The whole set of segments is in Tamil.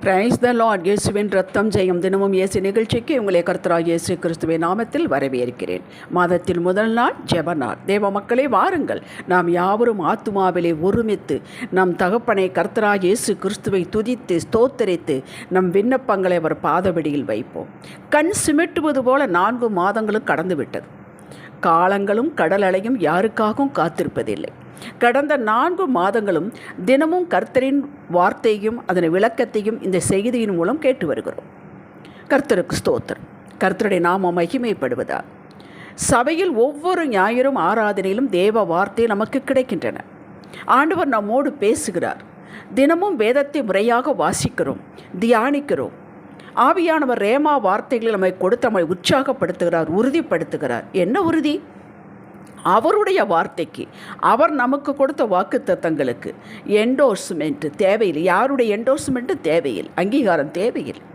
Praise the Lord. இயேசுவின் ரத்தம் ஜெயம். தினமும் இயேசு நிகழ்ச்சிக்கு உங்களை கர்த்தராகிய இயேசு கிறிஸ்துவின் நாமத்தில் வரவேற்கிறேன். மாதத்தில் முதல் நாள் ஜெப நாள். தேவ மக்களே, வாருங்கள், நாம் யாவரும் ஆத்துமாவிலே ஒருமித்து நம் தகப்பனை கர்த்தராகிய இயேசு கிறிஸ்துவை துதித்து ஸ்தோத்தரித்து நம் விண்ணப்பங்களை அவர் பாதபடியில் வைப்போம். கண் சிமிட்டுவது போல 4 மாதங்களும் கடந்து விட்டது. காலங்களும் கடல் அலையும் யாருக்காகவும் காத்திருப்பதில்லை. கடந்த 4 மாதங்களும் தினமும் கர்த்தரின் வார்த்தையும் அதன் விளக்கத்தையும் இந்த செய்தியின் மூலம் கேட்டு வருகிறோம். கர்த்தருக்கு ஸ்தோத்திரம். கர்த்தருடைய நாமம் மகிமைப்படுவதால் சபையில் ஒவ்வொரு ஞாயிறும் ஆராதனையிலும் தேவ வார்த்தை நமக்கு கிடைக்கின்றன. ஆண்டவர் நம்மோடு பேசுகிறார். தினமும் வேதத்தை முறையாக வாசிக்கிறோம், தியானிக்கிறோம். ஆவியானவர் ரேமா வார்த்தைகளை நம்மை கொடுத்து நம்மை உற்சாகப்படுத்துகிறார், உறுதிப்படுத்துகிறார். என்ன உறுதி? அவருடைய வார்த்தைக்கு, அவர் நமக்கு கொடுத்த வாக்குத்தத்தங்களுக்கு என்டோர்ஸ்மெண்ட் தேவையில்லை. யாருடைய என்டோர்ஸ்மெண்ட்டு தேவையில்லை, அங்கீகாரம் தேவையில்லை.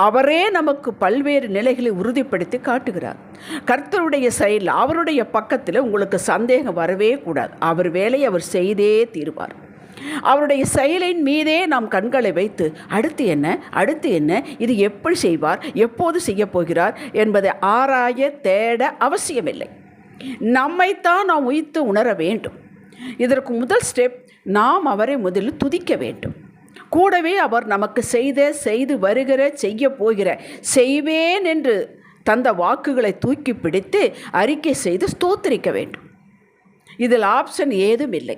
அவரே நமக்கு பல்வேறு நிலைகளை உறுதிப்படுத்தி காட்டுகிறார். கர்த்தருடைய செயல், அவருடைய பக்கத்தில் உங்களுக்கு சந்தேகம் வரவே கூடாது. அவர் வேலையை அவர் செய்தே தீர்வார். அவருடைய செயலின் மீதே நாம் கண்களை வைத்து அடுத்து என்ன, இது எப்படி செய்வார், எப்போது செய்ய போகிறார் என்பதை ஆராய தேட அவசியமில்லை. நம்மைத்தான் நாம் உயிர்த்து உணர வேண்டும். இதற்கு முதல் ஸ்டெப், நாம் அவரை முதலில் துதிக்க வேண்டும். கூடவே அவர் நமக்கு செய்து வருகிற, செய்ய போகிற, செய்வேன் என்று தந்த வாக்குகளை தூக்கி பிடித்து அறிக்கை செய்து ஸ்தோத்திரிக்க வேண்டும். இதில் ஆப்ஷன் ஏதும் இல்லை.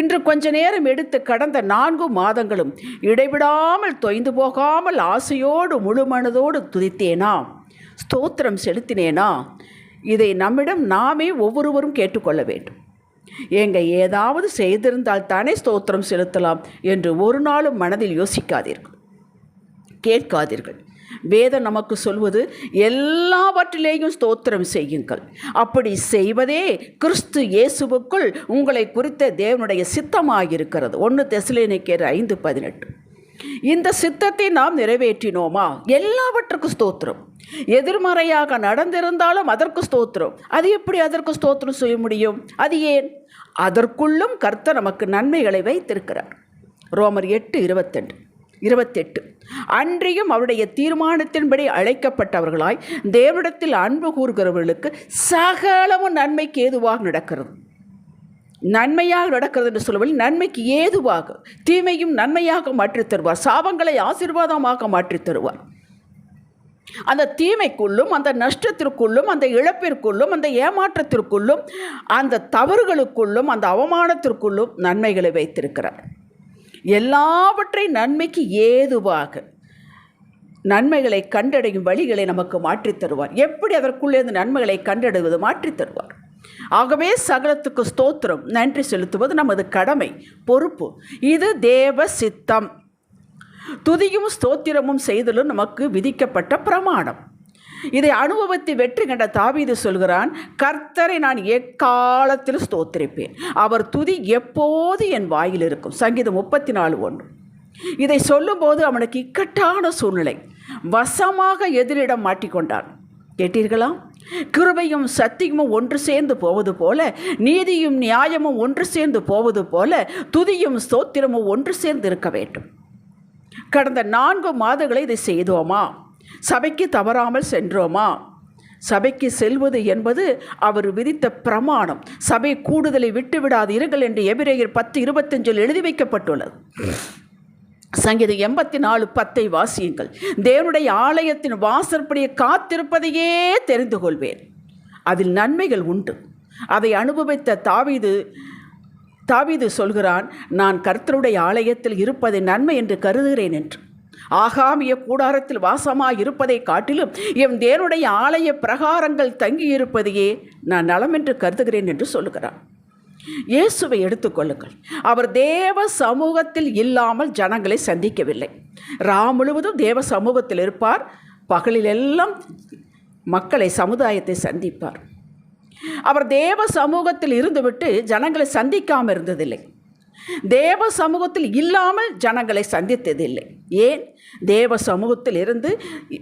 இன்று கொஞ்ச நேரம் எடுத்து கடந்த 4 மாதங்களும் இடைவிடாமல் தொய்ந்து போகாமல் ஆசையோடு முழு மனதோடு துதித்தேனா, ஸ்தோத்திரம் செலுத்தினேனா, இதை நம்மிடம் நாமே ஒவ்வொருவரும் கேட்டுக்கொள்ள வேண்டும். ஏதாவது செய்திருந்தால் தானே ஸ்தோத்திரம் செலுத்தலாம் என்று ஒரு நாளும் மனதில் யோசிக்காதீர்கள், கேட்காதீர்கள். வேதம் நமக்கு சொல்வது எல்லாவற்றிலேயும் ஸ்தோத்திரம் செய்யுங்கள். அப்படி செய்வதே கிறிஸ்து இயேசுவுக்குள் உங்களை குறித்த தேவனுடைய சித்தமாகியிருக்கிறது. 1 தெசலோனிக்கேயர் 5:18. இந்த சித்தத்தை நாம் நிறைவேற்றினோமா, எல்லாவற்றுக்கும் ஸ்தோத்திரம். எதிர்மறையாக நடந்திருந்தாலும் அதற்கு ஸ்தோத்திரம். அது எப்படி அதற்கு ஸ்தோத்திரம் செய்ய முடியும்? அது ஏன்? அதற்குள்ளும் கர்த்தர் நமக்கு நன்மைகளை வைத்திருக்கிறார். ரோமர் 8:28. அன்றியும் அவருடைய தீர்மானத்தின்படி அழைக்கப்பட்டவர்களாய் தேவனிடத்தில் அன்பு கூறுகிறவர்களுக்கு சகலமும் நன்மைக்கு ஏதுவாக நடக்கிறது. நன்மையாக நடக்கிறது என்று சொல்லவில்லை, நன்மைக்கு ஏதுவாக, தீமையும் நன்மையாக மாற்றித் தருவார், சாபங்களை ஆசீர்வாதமாக மாற்றித் தருவார். அந்த தீமைக்குள்ளும், அந்த நஷ்டத்திற்குள்ளும், அந்த இழப்பிற்குள்ளும், அந்த ஏமாற்றத்திற்குள்ளும், அந்த தவறுகளுக்குள்ளும், அந்த அவமானத்திற்குள்ளும் நன்மைகளை வைத்திருக்கிறார். எல்லாவற்றையும் நன்மைக்கு ஏதுவாக நன்மைகளை கண்டடையும் வழிகளை நமக்கு மாற்றித் தருவார். எப்படி அதற்குள்ளே இந்த நன்மைகளை கண்டடைவது? மாற்றித் தருவார். ஆகவே சகலத்துக்கு ஸ்தோத்திரம், நன்றி செலுத்துவது நமது கடமை, பொறுப்பு. இது தேவ சித்தம். துதியும் ஸ்தோத்திரமும் செய்தலும் நமக்கு விதிக்கப்பட்ட பிரமாணம். இதை அனுபவித்து வெற்றி கண்ட தாவீது சொல்கிறான், கர்த்தரை நான் எக்காலத்தில் ஸ்தோத்திரிப்பேன், அவர் துதி எப்போது என் வாயில் இருக்கும். சங்கீதம் 34:1. இதை சொல்லும்போது அவனுக்கு இக்கட்டான சூழ்நிலை, வசமாக எதிரிடம் மாட்டிக்கொண்டான். கேட்டீர்களா? கிருபையும் சத்தியமும் ஒன்று சேர்ந்து போவது போல, நீதியும் நியாயமும் ஒன்று சேர்ந்து போவது போல, துதியும் ஸ்தோத்திரமும் ஒன்று சேர்ந்து இருக்க வேண்டும். கடந்த 4 மாதங்களை இதை செய்தோமா? சபைக்கு தவறாமல் சென்றோமா? சபைக்கு செல்வது என்பது அவர் விதித்த பிரமாணம். சபை கூடுதலை விட்டுவிடாதீர்கள் என்று எபிரேயர் 10:25 எழுதி வைக்கப்பட்டுள்ளது. சங்கீதம் 84:10 வாசியுங்கள். தேவனுடைய ஆலயத்தின் வாசற்படியை காத்திருப்பதையே தெரிந்து கொள்வேன், அதில் நன்மைகள் உண்டு. அதை அனுபவித்த தாவீது சொல்கிறான், நான் கர்த்தருடைய ஆலயத்தில் இருப்பதை நன்மை என்று கருதுகிறேன் என்று. ஆகாமிய கூடாரத்தில் வாசமாய் இருப்பதை காட்டிலும் என் தேவனுடைய ஆலய பிரகாரங்கள் தங்கியிருப்பதையே நான் நலம் என்று கருதுகிறேன் என்று சொல்லுகிறான். இயேசுவை எடுத்துக்கொள்ளுங்கள். அவர் தேவ சமூகத்தில் இல்லாமல் ஜனங்களை சந்திக்கவில்லை. முழுவதும் தேவ சமூகத்தில் இருப்பார். பகலிலெல்லாம் மக்களை, சமுதாயத்தை சந்திப்பார். அவர் தேவ சமூகத்தில் இருந்துவிட்டு ஜனங்களை சந்திக்காமல் இருந்ததில்லை. தேவ சமூகத்தில் இல்லாமல் ஜனங்களை சந்தித்ததில்லை. ஏன்? தேவ சமூகத்தில் இருந்து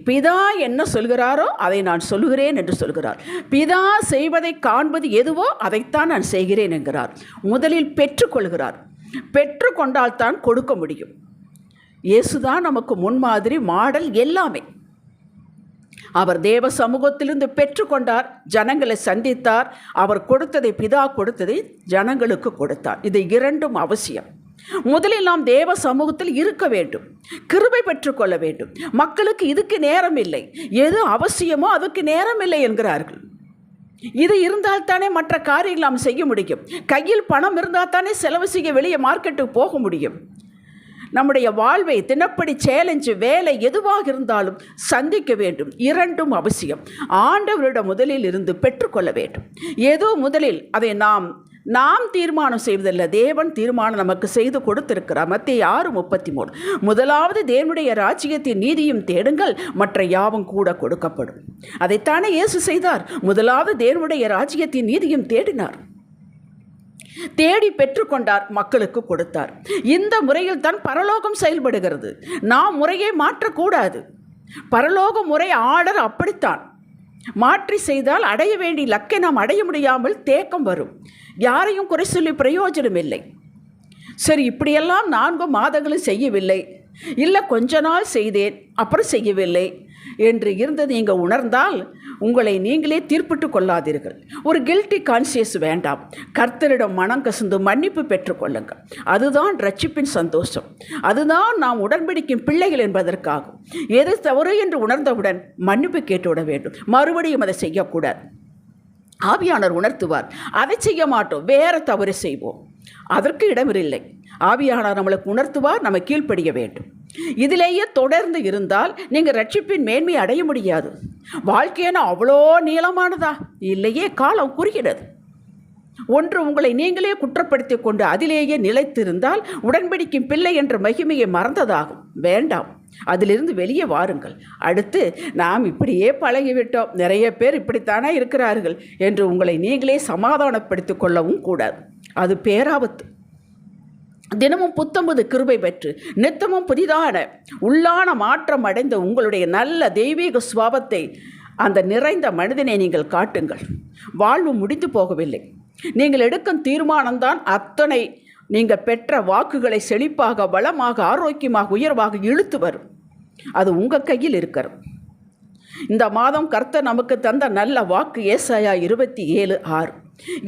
பிதா என்ன சொல்கிறாரோ அதை நான் சொல்கிறேன் என்று சொல்கிறார். பிதா செய்வதை காண்பது எதுவோ அதைத்தான் நான் செய்கிறேன் என்கிறார். முதலில் பெற்றுக்கொள்கிறார். பெற்றுக்கொண்டால்தான் கொடுக்க முடியும். இயேசுதான் நமக்கு முன்மாதிரி, மாடல், எல்லாமே. அவர் தேவ சமூகத்திலிருந்து பெற்றுக்கொண்டார், ஜனங்களை சந்தித்தார், அவர் கொடுத்ததை, பிதா கொடுத்ததை ஜனங்களுக்கு கொடுத்தார். இது இரண்டும் அவசியம். முதலில் நாம் தேவ சமூகத்தில் இருக்க வேண்டும், கிருபை பெற்றுக்கொள்ள வேண்டும். மக்களுக்கு இதுக்கு நேரம் இல்லை, எது அவசியமோ அதுக்கு நேரம் இல்லை என்கிறார்கள். இது இருந்தால் தானே மற்ற காரியங்கள் நாம் செய்ய முடியும். கையில் பணம் இருந்தால் தானே செலவு செய்ய வெளியே மார்க்கெட்டுக்கு போக முடியும். நம்முடைய வாழ்வை தினப்படி சேலஞ்சு, வேலை எதுவாக இருந்தாலும் சந்திக்க வேண்டும். இரண்டும் அவசியம். ஆண்டவரிடம் முதலில் இருந்து பெற்றுக்கொள்ள வேண்டும். ஏதோ முதலில் அதை நாம் தீர்மானம் செய்வதில்லை, தேவன் தீர்மானம் நமக்கு செய்து கொடுத்திருக்கிறார். மத்தேயு 6:33. முதலாவது தேவனுடைய ராஜ்யத்தின் நீதியும் தேடுங்கள், மற்ற யாவும் கூட கொடுக்கப்படும். அதைத்தானே இயேசு செய்தார். முதலாவது தேவனுடைய ராஜ்யத்தின் நீதியும் தேடினார், தேடி பெற்றுக்கொண்டார், மக்களுக்கு கொடுத்தார். இந்த முறையில் தான் பரலோகம் செயல்படுகிறது. நாம் முறையை மாற்றக்கூடாது. பரலோக முறை ஆர்டர் அப்படித்தான். மாற்றி செய்தால் அடைய வேண்டிய இலக்கை நாம் அடைய முடியாமல் தேக்கம் வரும். யாரையும் குறை சொல்லி பிரயோஜனம் இல்லை. சரி, இப்படியெல்லாம் 4 மாதங்களும் செய்யவில்லை, இல்லை கொஞ்ச நாள் செய்தேன் அப்புறம் செய்யவில்லை என்று இருந்து நீங்கள் உணர்ந்தால் உங்களை நீங்களே தீர்ப்பிட்டு கொள்ளாதீர்கள். ஒரு கில்ட்டி கான்சியஸ் வேண்டாம். கர்த்தரிடம் மனம் கசந்து மன்னிப்பு பெற்றுக்கொள்ளுங்கள். அதுதான் ரட்சிப்பின் சந்தோஷம். அதுதான் நாம் உடன்படிக்கும் பிள்ளைகள் என்பதற்காகும். எது தவறு என்று உணர்ந்தவுடன் மன்னிப்பு கேட்டுவிட வேண்டும். மறுபடியும் அதை செய்யக்கூடாது. ஆவியானவர் உணர்த்துவார், அதை செய்ய மாட்டோம், வேறு தவறு செய்வோம், அதற்கு இடமில்லை. ஆவியானவர் நம்மளுக்கு உணர்த்துவார், நம்ம கீழ்ப்படிய வேண்டும். இதிலேயே தொடர்ந்து இருந்தால் நீங்கள் ரட்சிப்பின் மேன்மை அடைய முடியாது. வாழ்க்கையான அவ்வளோ நீளமானதா? இல்லையே, காலம் குறுகிறது. ஒன்று உங்களை நீங்களே குற்றப்படுத்தி கொண்டு அதிலேயே நிலைத்திருந்தால் உடன்படிக்கும் பிள்ளை என்ற மகிமையை மறந்ததாகும். வேண்டாம், அதிலிருந்து வெளியே வாருங்கள். அடுத்து நாம் இப்படியே பழகிவிட்டோம், நிறைய பேர் இப்படித்தானே இருக்கிறார்கள் என்று உங்களை நீங்களே சமாதானப்படுத்தி கொள்ளவும் கூடாது. அது பேராபத்து. தினமும் புத்தம்பது கிருபை பெற்று நித்தமும் புதிதான உள்ளான மாற்றம் அடைந்த உங்களுடைய நல்ல தெய்வீக சுபாவத்தை, அந்த நிறைந்த மனிதனை நீங்கள் காட்டுங்கள். வாழ்வு முடிந்து போகவில்லை. நீங்கள் எடுக்கும் தீர்மானம்தான் அத்தனை நீங்கள் பெற்ற வாக்குகளை செழிப்பாக, வளமாக, ஆரோக்கியமாக, உயர்வாக இழுத்து வரும். அது உங்கள் கையில் இருக்கிறது. இந்த மாதம் கர்த்தர் நமக்கு தந்த நல்ல வாக்கு ஏசாயா 27:6.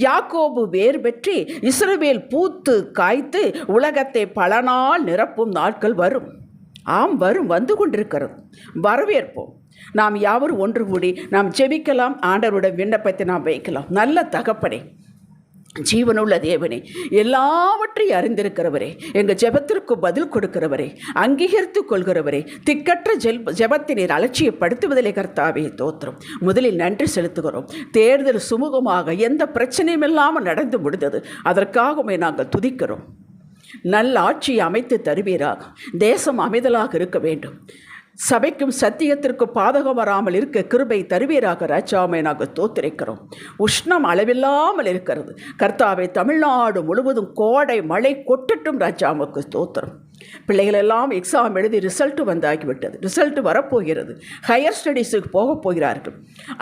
யாக்கோபு வேர் பெற்றி இஸ்ரவேல் பூத்து காய்த்து உலகத்தை பல நாள் நிரப்பும் நாட்கள் வரும். ஆம், வரும், வந்து கொண்டிருக்கிறது. வரவேற்போம். நாம் யாவரும் ஒன்று கூடி நாம் ஜெபிக்கலாம். ஆண்டவருடைய விண்ணப்பத்தை நாம் வைக்கலாம். நல்ல தகப்பனே, ஜீவனுள்ள தேவனே, எல்லாவற்றையும் அறிந்திருக்கிறவரே, எங்கள் ஜெபத்திற்கு பதில் கொடுக்கிறவரே, அங்கீகரித்து கொள்கிறவரே, திக்கற்ற ஜெபத்தை நீர் அலட்சியப்படுத்துவதிலே கர்த்தாவே தோத்திரம். முதலில் நன்றி செலுத்துகிறோம். தேர்தல் சுமூகமாக எந்த பிரச்சனையும் இல்லாமல் நடந்து முடிந்தது. அதற்காகவே நாங்கள் துதிக்கிறோம். நல்ல ஆட்சியை அமைத்து தருவீராக. தேசம் அமைதலாக இருக்க வேண்டும். சபைக்கும் சத்தியத்திற்கு பாதகம் வராமல் இருக்க கிருபை தருவீராக. ராஜாவை நாங்கள் தோத்திருக்கிறோம். உஷ்ணம் அளவில்லாமல் இருக்கிறது கர்த்தாவே. தமிழ்நாடு முழுவதும் கோடை மழை கொட்டட்டும். ராஜாவுக்கு தோத்திரம். பிள்ளைகளெல்லாம் எக்ஸாம் எழுதி ரிசல்ட்டு வந்தாகிவிட்டது. ரிசல்ட்டு வரப்போகிறது. ஹையர் ஸ்டடீஸுக்கு போகப் போகிறார்கள்.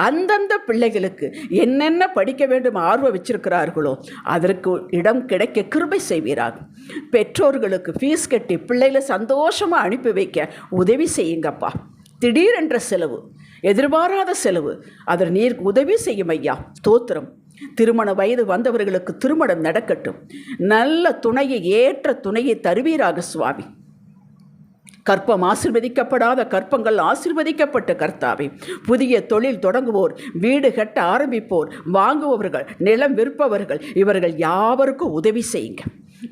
அந்தந்த பிள்ளைகளுக்கு என்னென்ன படிக்க வேண்டும் ஆர்வம் வச்சிருக்கிறார்களோ அதற்கு இடம் கிடைக்க கிருபை செய்வீராக. பெற்றோர்களுக்கு ஃபீஸ் கட்டி பிள்ளைகளை சந்தோஷமாக அனுப்பி வைக்க உதவி செய்யுங்கப்பா. திடீரென்ற செலவு, எதிர்பாராத செலவு, அதில் நீர் உதவி செய்யும் ஐயா. தோத்திரம். திருமண வயது வந்தவர்களுக்கு திருமணம் நடக்கட்டும். நல்ல துணையை, ஏற்ற துணையை தருவீராக சுவாமி. கற்பம் ஆசீர்வதிக்கப்படாத கற்பங்கள் ஆசீர்வதிக்கப்பட்ட கர்த்தாவே. புதிய தொழில் தொடங்குவோர், வீடு கட்ட ஆரம்பிப்போர், வாங்குபவர்கள், நிலம் விற்பவர்கள், இவர்கள் யாவருக்கும் உதவி செய்யுங்க.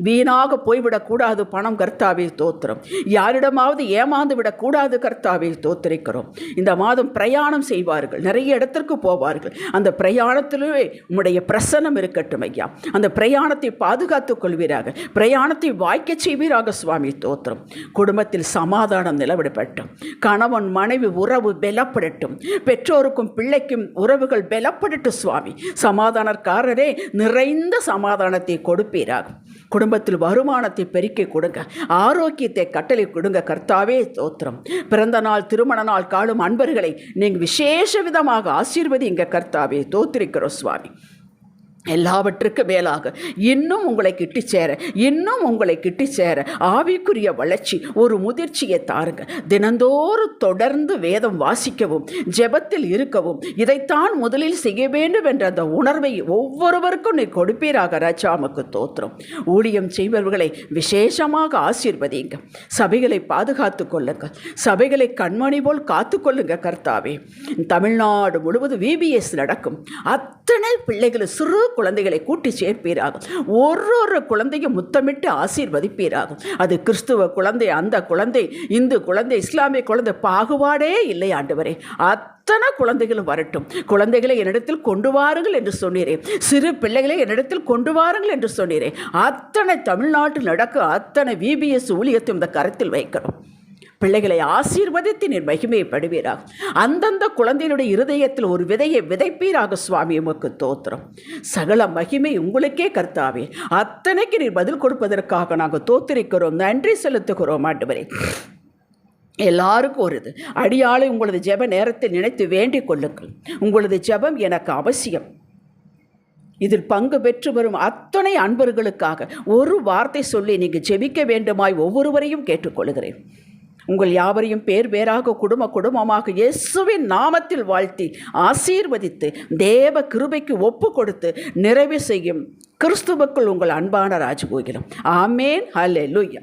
வீணாக போய்விடக்கூடாது பணம். கர்த்தாவே தோத்திரம். யாரிடமாவது ஏமாந்து விடக்கூடாது. கர்த்தாவே தோத்திரிக்கிறோம். இந்த மாதம் பிரயாணம் செய்வார்கள், நிறைய இடத்திற்கு போவார்கள். அந்த பிரயாணத்திலே உம்முடைய பிரசன்னம் இருக்கட்டும் ஐயா. அந்த பிரயாணத்தை பாதுகாத்துக் கொள்வீராக. பிரயாணத்தை வாய்க்க செய்வீராக சுவாமி. தோத்திரம். குடும்பத்தில் சமாதானம் நிலவிடப்பட்டும். கணவன் மனைவி உறவு பலப்படட்டும். பெற்றோருக்கும் பிள்ளைக்கும் உறவுகள் பலப்படட்டும் சுவாமி. சமாதானக்காரரே, நிறைந்த சமாதானத்தை கொடுப்பீராக. குடும்பத்தில் வருமானத்தை பெருக்கி கொடுங்க. ஆரோக்கியத்தை கட்டளை கொடுங்க. கர்த்தாவே தோத்திரம். பிறந்த நாள், திருமண நாள் காணும் அன்பர்களை நீங்கள் விசேஷ விதமாக ஆசீர்வதிங்க. கர்த்தாவே தோத்திரிக்கிறோம் சுவாமி. எல்லாவற்றுக்கு மேலாக இன்னும் உங்களை கிட்டி சேர, இன்னும் உங்களை கிட்டி சேர ஆவிக்குரிய வளர்ச்சி, ஒரு முதிர்ச்சியை தாருங்க. தினந்தோறும் தொடர்ந்து வேதம் வாசிக்கவும், ஜெபத்தில் இருக்கவும், இதைத்தான் முதலில் செய்ய வேண்டும் என்ற அந்த உணர்வை ஒவ்வொருவருக்கும் நீ கொடுப்பீராக. ராஜாவுக்கு தோத்திரம். ஊழியம் செய்பவர்களை விசேஷமாக ஆசீர்வதிங்க. சபைகளை பாதுகாத்து கொள்ளுங்கள். சபைகளை கண்மணி போல் காத்து கொள்ளுங்க கர்த்தாவே. தமிழ்நாடு முழுவதும் VBS நடக்கும். அத்தனை பிள்ளைகளை, சிறு குழந்தைகளை கூட்டி சேர்ப்பீராகும். ஒரு குழந்தையும் முத்தமிட்டு ஆசீர்வதிப்பீராகும். அது கிறிஸ்துவ குழந்தை, அந்த குழந்தை, இந்து குழந்தை, இஸ்லாமிய குழந்தை, பாகுபாடே இல்லை ஆண்டவரே. அத்தனை குழந்தைகளும் வரட்டும். குழந்தைகளை என்னிடத்தில் கொண்டு வாருங்கள் என்று சொன்னீரேன். சிறு பிள்ளைகளை என்னிடத்தில் கொண்டு வாருங்கள் என்று சொன்னீரேன். அத்தனை தமிழ்நாட்டில் நடக்க அத்தனை VBS ஊழியத்தையும் இந்த கருத்தில் வைக்கிறோம். பிள்ளைகளை ஆசீர்வதித்து நீர் மகிமைப்படுவீராக. அந்தந்த குழந்தைகளுடைய இருதயத்தில் ஒரு விதையை விதைப்பீராக. சுவாமி உமக்கு தோத்திரம். சகல மகிமை உங்களுக்கே கர்த்தாவே. அத்தனைக்கு நீர் பதில் கொடுப்பதற்காக நாங்கள் தோத்திரிக்கிறோம், நன்றி செலுத்துகிறோம் ஆண்டவரே. எல்லாருக்கும் ஒரு இது அடியாளை உங்களது ஜெப நேரத்தை நினைத்து வேண்டிக் கொள்ளுங்கள். உங்களது ஜெபம் எனக்கு அவசியம். இதில் பங்கு பெற்று வரும் அத்தனை அன்பர்களுக்காக ஒரு வார்த்தை சொல்லி நீங்கள் ஜெபிக்க வேண்டுமாய் ஒவ்வொருவரையும் கேட்டுக்கொள்கிறேன். உங்கள் யாவரையும் பேர் பேராக, குடும்பமாக இயேசுவின் நாமத்தில் வாழ்த்தி ஆசீர்வதித்து தேவ கிருபைக்கு ஒப்பு கொடுத்து நிறைவு செய்யும் கிறிஸ்துவுக்குள் உங்கள் அன்பான ராஜகோகிலம். ஆமேன். ஹல்லேலூயா.